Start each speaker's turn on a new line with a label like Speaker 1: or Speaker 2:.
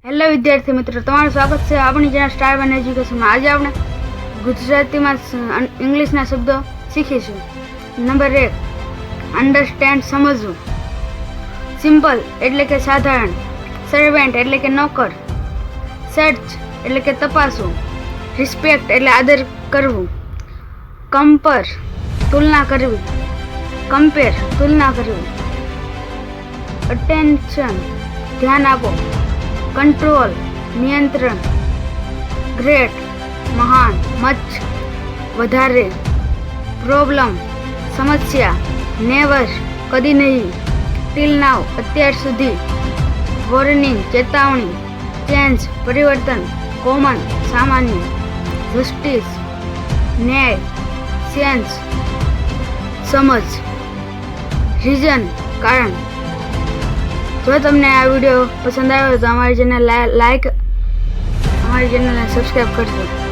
Speaker 1: Hello વિદ્યાર્થી મિત્રો, તમારું સ્વાગત છે આપણી ચેનલ સ્ટાર વન એજ્યુકેશનમાં. આજે આપણે ગુજરાતીમાં ઇંગ્લિશના શબ્દો શીખીશું. નંબર 1, અન્ડરસ્ટેન્ડ સમજવું. સિમ્પલ એટલે કે સાધારણ. સર્વેન્ટ એટલે કે નોકર. સર્ચ એટલે કે તપાસવું. રિસ્પેક્ટ એટલે આદર કરવું. કમ્પેર તુલના કરવી. કમ્પેર તુલના કરવી. અટેન્શન ધ્યાન આપો. કંટ્રોલ નિયંત્રણ. ગ્રેટ મહાન. મચ વધારે. પ્રોબ્લેમ સમસ્યા. નેવર કદી નહીં. ટીલ નાવ અત્યાર સુધી. વોર્નિંગ ચેતવણી. ચેન્જ પરિવર્તન. કોમન સામાન્ય. જસ્ટિસ ન્યાય. સેન્સ સમજ. રીઝન કારણ. જો તમને આ વિડીયો પસંદ આવ્યો તો અમારી ચેનલને સબસ્ક્રાઈબ કરજો.